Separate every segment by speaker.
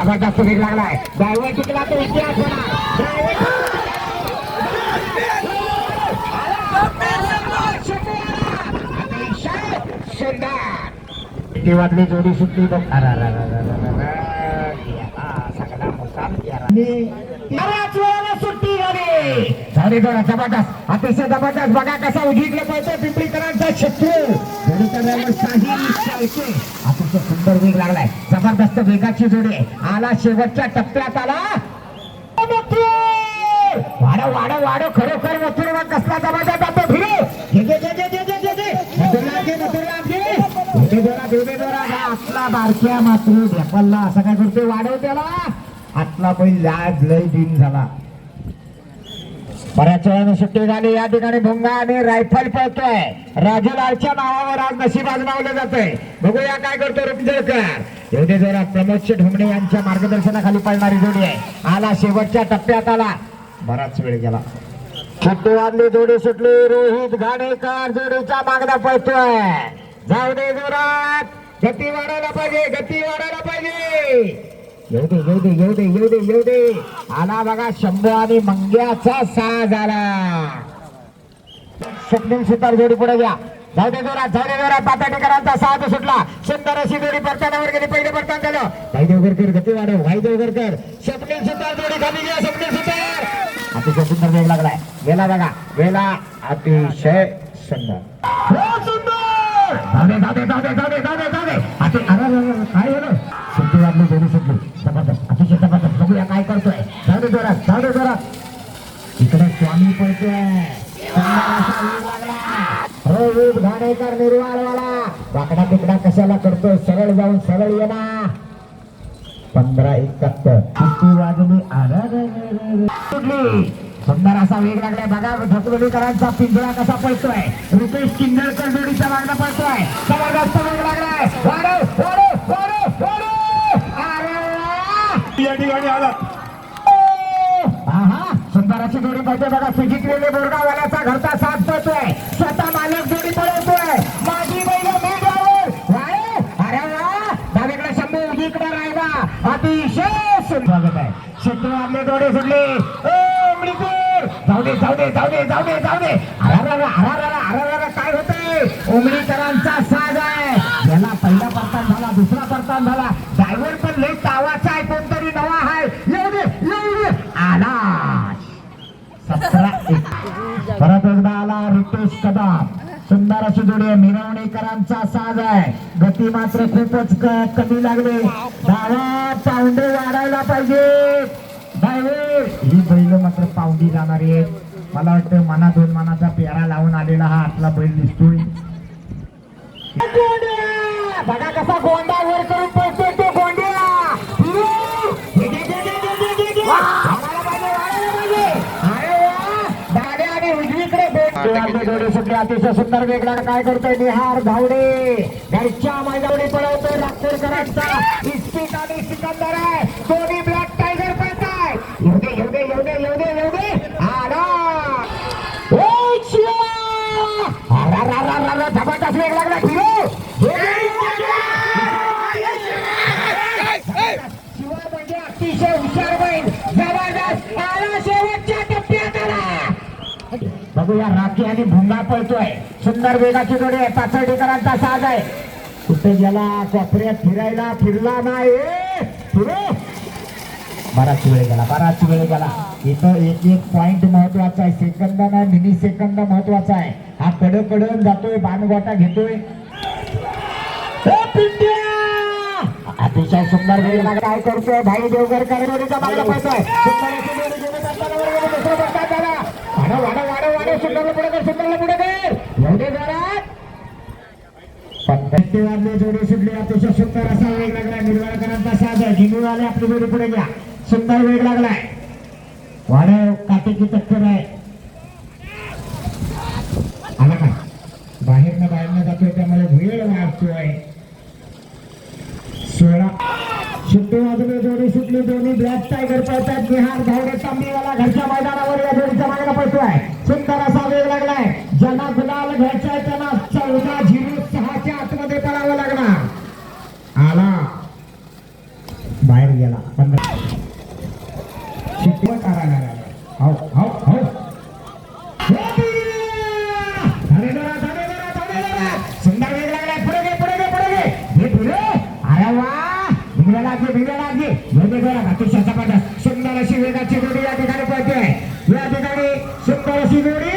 Speaker 1: जबरदस्त वेग लागलाय ड्रायव्हर टिकला तो इतिहास होणार सुंदर वाटली जोडी सुटली बघ सगळा मुसाम सुट्टी झाली झाली जोडा जबरदस्त अतिशय जबरदस्त बघा कसा उजिंकला पळतोय पिंपरीकरांचा शत्रू जोडीचा साहिल चालके अतिशय सुंदर वेग लागलाय जबरदस्त वेगाची जोडी आला शेवटच्या टप्प्यात आला वाडो वाडो वाडो खरोखर मथुरला कसला जबरदस्त जातो आतला बारक्या मात्र ढेपलला असं काय करतोय वाढव त्याला आतला पहिली लाज लय दिन झाला बऱ्याच वेळाने सुट्टी झाली या ठिकाणी भुंगा आणि रायफल पळतोय राजूलालच्या नावावर आज नशीब आजमावलं जातंय बघूया काय करतो रुपजळकर एवढे जरा प्रमोद ढोंगणे यांच्या मार्गदर्शनाखाली पळणारी जोडी आहे आला शेवटच्या टप्प्यात आला बराच वेळ गेला सुट्टी वाजली जोडी सुटली रोहित घाणेकर जोडीच्या मागणा पळतोय जाऊ दे जोरात गती वाढायला पाहिजे येऊ दे आला बघा शंभू आणि मंग्याचा साज आला स्वप्नील सुतार जोडी पुढे घ्या जाऊ दे जोरात पाताटेकरांचा साज सुटला सुंदर अशी जोडी परतानावर गेली पहिले परतान झालं भाई देवगरकर गती वाढव भाई देवगरकर स्वप्नील सुतार जोडी खाली घ्या स्वप्नील सुतार अतिशय सुंदर वेग लागलाय गेला बघा गेला अतिशय सुंदर काय झालं सुट्टी वाजली जोडी सुटली जबरदस्त अतिशय जबरदस्त बघूया काय करतोय जाऊ दे जोरात इकडे स्वामी पळतोय रोहित घाणेकर निर्वाळवाला वाकडा तिकडा कशाला करतोय सरळ जाऊन सरळ ये ना 15-71 सुट्टी वाजली सुटली सुंदर असा वेग लागलाय बघा धकलोलीकरांचा पिंजरा कसा पळतोय रुपेश किंजळकर जोडीच्या मागणं पळतोय जबरदस्त वेग लागलाय या ठिकाणी आला सुंदर अशी जोडी पळतोय बघा सुजितलेले बोरगाववाल्याचा घरचा साथ पळतोय स्वतः मालक जोडी पळवतोय माझी बैल अरे वा डावीकडे शंभू उजवीकडे राहिला अतिशय स्वागत आहे शेट्टी आपले जोडी सुटले जाऊ दे काय होतंय उमरीकरांचा साज आहे याला पहिला परतान झाला दुसरा परतान झाला ड्रायव्हर पण लई तावाचा आहे कोणतरी नवा आहे येऊ आला 17 परत एकदा आला रितेश कदम सुंदर अशी जोडी आहे मिरवणीकरांचा साज आहे गती मात्र खूपच कमी लागली डावा पाऊंडे वाढायला पाहिजे ही बैल मात्र पावडी जाणारी आहे मला वाटतं मना 2 मनाचा पेरा लावून आलेला हा आतला बैल दिसतोय बघा कसा गोंडा वर करून पळतोय तो गोंड्या जोडी सुटली अतिशय सुंदर वेगळा काय करतोय निहार धावडे घरच्या मैदानी पळवतोय नागपूरकरांचा इस्पिक आणि सिकंदर आहे दोन्ही ब्लॅक टायगर पळताय येऊ दे आला जबरदस्त वेग लागला शिवा म्हणजे अतिशय हुशार बैल जबरदस्त आला शेवटच्या टप्प्यात आला बघूया राखी आणि भुंगा पळतोय सुंदर वेगाची जोडी आहे पाचर्डीकरांचा साज आहे कुठे गेला कोपऱ्यात फिरला नाही बराच वेळ गेला इथं एक पॉइंट महत्वाचा आहे सेकंद नाही मिनी सेकंद महत्वाचा आहे हा कडकडून जातोय बाणगोटा घेतोय अतिशय सुंदर वेळ काय करतोय भाई देवगरकर जोडीचा मागला पळतोय सुंदरला पुढे एवढे वाजले जोडी सुटली अतिशय सुंदर असा वेग लागलाय निर्वाळकरांचा साज आहे जिंगूरवाले आपली जोडी पुढे घ्या सुंदर वेग लागलाय वाढव काटेकी टक्कर आहे आला का बाहेरनं जातोय त्यामुळे वेळ वाढतोय 16 सुट्टी वाजले जोडी सुटली दोन्ही ब्लॅक टायगर पळतात निहार धावडे तांबीवाला घरच्या मैदानावर या जोडीच्या मागणं पळतोय सुंदर असा वेग लागलाय ज्यांना गुलाल घ्यायचाय त्यांना 14-06 आतमध्ये पळावं लागणार आला बाहेर गेला शिकवत आला हो हो हो सुंदर वेग लागलाय पुढे घे पुढे घे पुढे घे हे पुढे अरे वा भिंगला घे योग्य जोरात अतिशय जबरदस्त सुंदर अशी वेगाची जोडी या ठिकाणी पळते या ठिकाणी सुंदर अशी जोडी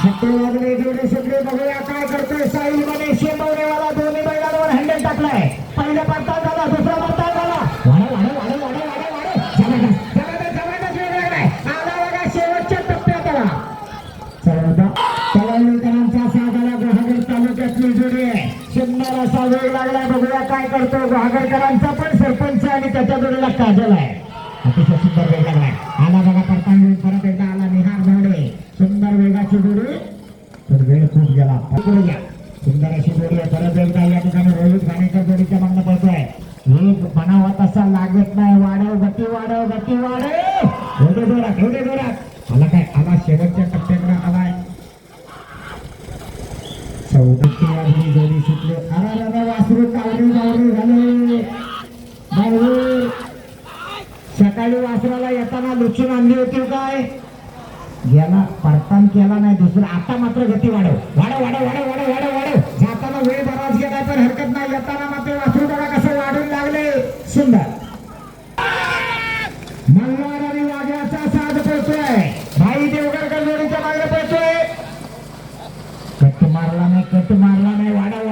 Speaker 1: सत्यवादने जोडी सुटली बघूया काय करतोय साईल मध्ये शेंबवणेवाला दोन्ही बैलांवर हँडल टाकलाय पहिला पडताळ झाला दुसरा पडताळ झाला जबरदस्त वेग लागलाय आला बघा शेवटच्या टप्प्यात आला तळवलीकरांचा साधाला गुहागर तालुक्यातली जोडी आहे सुंदर असा वेग लागलाय बघूया काय करतो गुहागरकरांचा पण सरपंच आणि त्याच्या जोडीला काजल आहे अतिशय सुंदर वेग लागलाय आला बघा परताळ परत एकदा आला निहार धावडे सुंदर वेगाची जोडी तर वेळ खूप गेला सुंदर अशी जोडी आहे परत एकदा या ठिकाणी रोहित घाणेकर जोडीच्या मागणं पळतोय एक बनावा तसा लागत नाही वाढव गती एवढे जोरात आला काय आला शेवटच्या टप्प्याकडे आलाय 14 जोडी सुटली अरे वासरू कावरी झाले बरोबर सकाळी वासराला येताना लुचून आणली होती काय गेला परतान केला नाही दुसरा आता मात्र गती वाढव जाताना वेळ बराच गेला तर हरकत नाही येताना मात्र वासरू बघा कसं वाढून लागले सुंदर मल्हार आणि वाघ्याचा साथ पळतोय भाई देवगडकर जोडीच्या मागे पळतोय कट मारला नाही वाढव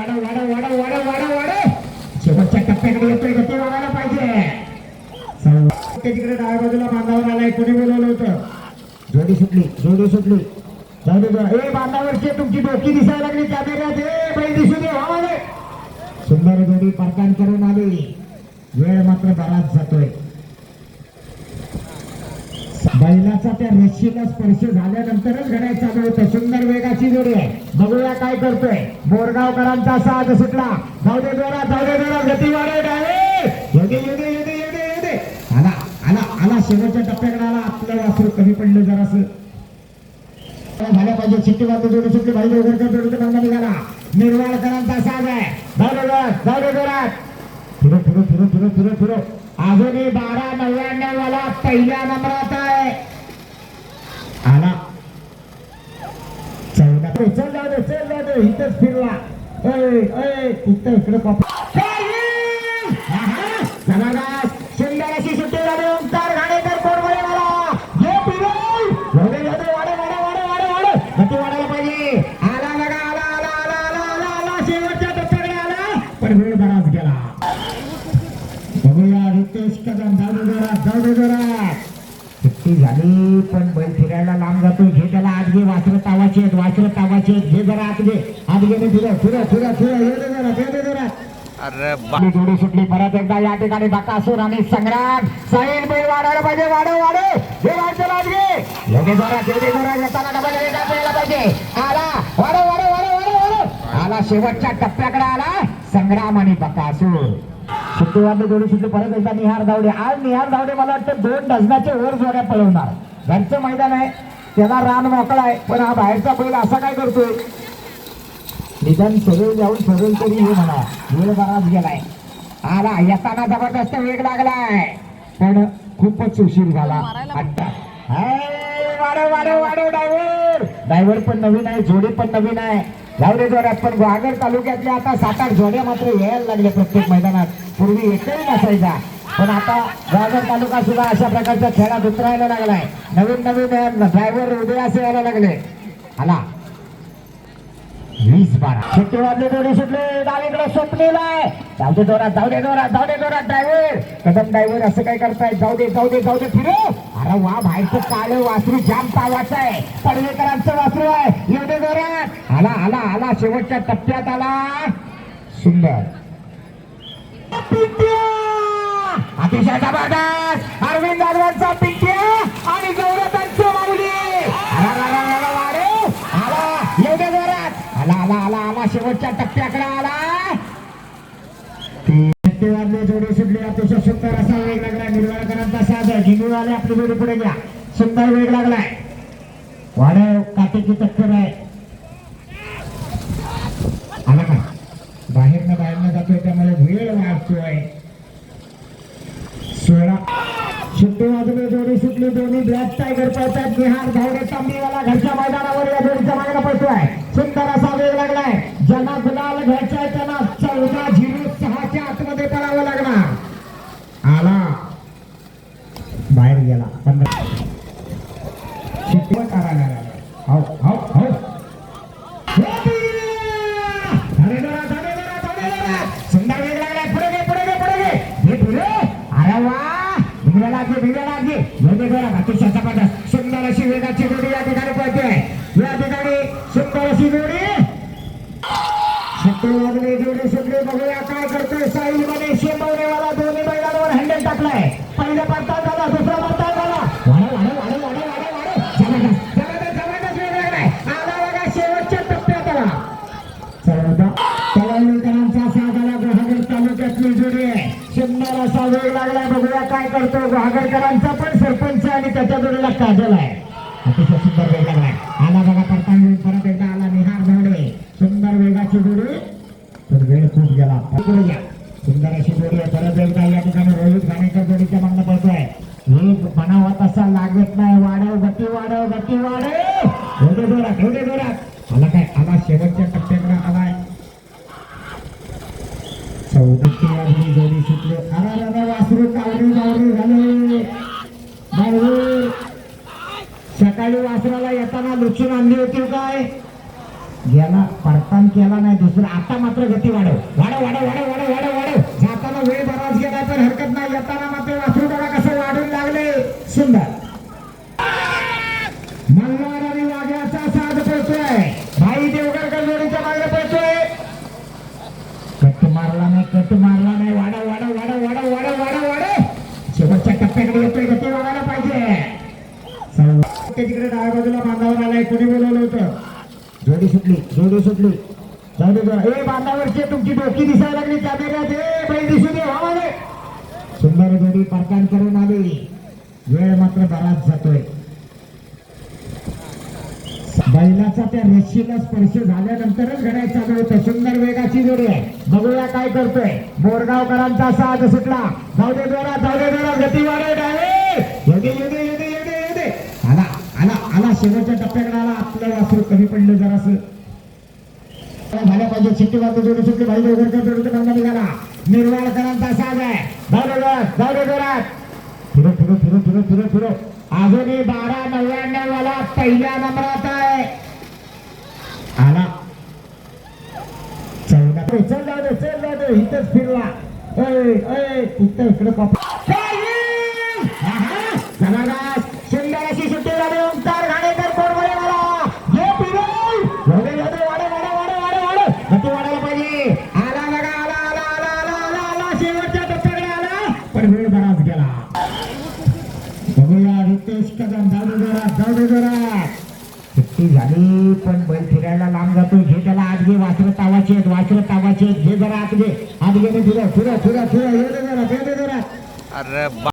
Speaker 1: शेवटच्या टप्प्याकडे येतोय गती वाढायला पाहिजे तिकडे डाव्या बाजूला बांधावर आलाय कोणी बोलवलं होतं जोडी सुटली जाऊ दे बांधावरची तुमची डोकी दिसायला लागली कॅमेऱ्यात बैल दिसू दे हवाले सुंदर जोडी परतान करून आली वेळ मात्र बराच जातोय बैलाचा त्या रस्सीला स्पर्श झाल्यानंतरच घड्याळ चालू होतं सुंदर वेगाची जोडी आहे बघूया काय करतोय बोरगावकरांचा साथ सुटला जाऊ दे जोरात गती वाढव योगे आला शेवटच्या टप्प्याकडे आला आपलं वासरू कमी पडलं जरासं झाल्या पाहिजे चिट्टी वाजता जोडी सुटली भाई देवगडकर जोडीचा बांधा निघाला निर्वाळकरांचा साथ आहे जाऊ दे जोरात फिरो अजूनही 1299 वाला पहिल्या नंबरात आहे आला चल जाऊ दे इथंच फिरला इकडे सुंदर अशी सुट्टी झाली ओंकार घाणेकर कोरमळे वाला हे फिरल वाढ गती वाढायला पाहिजे आला शेवटच्या टप्प्याकडे आला पण वेळ बराच गेला बघूया रितेश कदम जाऊ दे जोरात सुट्टी झाली पण बैल फिरायला लांब जातो घे त्याला आत घे वासरं तावाचे घे जरा आत घे फिर जोडी सुटली परत एकदा या ठिकाणी बकासूर आणि संग्राम साईल बैल वाढायला पाहिजे वाढव योग्य जोरात येताना डबल यायला पाहिजे आला वाढव आला शेवटच्या टप्प्याकडे आला संग्राम आणि बकासूर शुक्रवारला जोडी सुटली परत एकदा निहार धावडे आज निहार धावडे मला वाटतं 2 डझनाच्या वर जोड्या पळवणार घरचं मैदान आहे त्याला रान मोकळा आहे पण हा बाहेरचा बैल असा काय करतोय निदान सगळे जाऊन सगळे तरी हे म्हणा वेळ बराच गेलाय आला येताना जबरदस्त वेग लागलाय पण खूपच उशीर झाला आता वाढव ड्रायव्हर पण नवीन आहे जोडी पण नवीन आहे जाऊ दे जोरात पण गुहागर तालुक्यातल्या आता 7-8 जोड्या मात्र यायला लागल्या प्रत्येक मैदानात पूर्वी एकही नसायचा पण आता गुहागर तालुका सुद्धा अशा प्रकारच्या खेळात उतरायला लागलाय नवीन ड्रायव्हर उदयास यायला लागले आला 20-12 सुट्टीवादले जोडी सुटले डावीकडे स्वप्नील आहे जाऊ दे जोरात ड्रायव्हर कदम ड्रायव्हर असं काय करताय जाऊ दे फिरो अरे वा बाहेरचं काळं वासरू जाम तावाचं आहे पडवेकरांचं वासरू आहे एवढे जोरात आला शेवटच्या टप्प्यात आला सुंदर अतिशय जबरदस्त अरविंद जाधवांचा पिंट्या आणि गौरवांचं माऊली एवढे जोरात आला शेवटच्या टप्प्याकडे आला जोडी सुटली अतिशय सुंदर असा वेग लागलाय निर्वाळकरांचा साथ आहे झिंगूवाले आपली जोडी पुढे घ्या सुंदर वेग लागलाय वाढव काटेची टक्कर आहे आला का बाहेरनं जातोय त्यामुळे वेळ वाढतोय वेळा शिट्टी वाजली जोडी सुटली दोन्ही ब्लॅक टायगर पळतात निहार धावडे तांबीवाला घरच्या मैदानावर या जोडीच्या मागणं पळतोय सुंदर असा वेग लागलाय ज्यांना गुलाल घ्यायचाय त्यांना 14:06 आतमध्ये पळावं लागणार आला बाहेर गेला 15 शिट्टीवर काढायला हो हो हो सुंदर वेग लागलाय पुढे घे पुढे घे पुढे घे हे पुढे अरे वा भिगला लागली योग्य जोरा अतिशय जबरदस्त सुंदर अशी वेगाची जोडी या ठिकाणी पळते या ठिकाणी सुंदर अशी जोडी शक्ती वाजली जोडी सुटली बघूया काय करतोय साहिल मध्ये शेंबवणेवाला दोन्ही बैलांवर हँडल टाकलाय पहिला पडताळ झाला दुसरा पडताळ झाला जबरदस्त वेग लागलाय आला बघा शेवटच्या टप्प्यात आला तळवलीकरांचा साधाला गुहागर तालुक्यातली जोडी आहे सुंदर असा वेग लागलाय बघूया काय करतो गुहागरकरांचा पण सरपंच आणि त्याच्या जोडीला काजल आहे अतिशय सुंदर वेग लागलाय आला बघा पडताळ घेऊन परत एकदा आला निहार धावडे सुंदर वेगाची जोडी पण वेळ खूप गेला सुंदर अशी जोडी आहे परत एकदा या ठिकाणी रोहित घाणेकर जोडीच्या मागणं पडतोय एक बनावा तसा लागत नाही वाढव गती जोरात आला काय आला शेवटच्या टप्प्याकडे आलाय 14 वाजली जोडी सुटली अरे वासरू कावरी झाले सकाळी वासराला येताना लुचून आणली होती काय गेला परतान केला नाही दुसरा आता मात्र गती वाढव जाताना वेळ बराच गेला तर हरकत नाही येताना मात्र वासरू बघा कसं वाढून लागले सुंदर मल्हार आणि वाघ्याचा साथ पळतोय भाई देवगडकर जोडीच्या मागे पळतोय कट मारला नाही वाढव शेवटच्या टप्प्याकडे येतोय गती वाढायला पाहिजे तिकडे डाव्या बाजूला बांधावर आलाय कोणी बोलवलं होतं जोडी सुटली जाऊ दे जरा बांधावरची तुमची डोकी दिसायला लागली कॅमेऱ्यात बैल दिसू दे हवाले सुंदर जोडी परतान करून आली वेळ मात्र बराच जातोय बैलाचा त्या रस्सीला स्पर्श झाल्यानंतरच घड्याळ चालू होतं सुंदर वेगाची जोडी आहे बघूया काय करतोय बोरगावकरांचा साथ सुटला जाऊ दे जोरात गती वाढव येऊ आला शेवटच्या टप्प्याकडे आला आपलं वासरू कमी पडलं जरासं झाल्या पाहिजे चिट्टी वाजता जोडी सुटली भाई देवगडकर जोडीचा मागणं निघाला निर्वाळकरांचा साथ आहे जाऊ दे जोरात फिरो अजूनही 1299 वाला पहिल्या नंबरात आहे आला 14 चल दे इथंच फिरला इथं इकडे सुंदर अशी सुट्टी झाली ओंकार घाणेकर कोरबळे वाला हे पिरोल वाढ गती वाढायला पाहिजे आला शेवटच्या टप्प्याकडे आला पण वेळ बराच गेला बघूया रितेश कदम जाऊ दे जोरात सुट्टी झाली पण बैल फिरायला लांब जातो घे त्याला आत घे वासरं तावाचे घे जरा आत घे फिरो ये दे जोरात
Speaker 2: अरे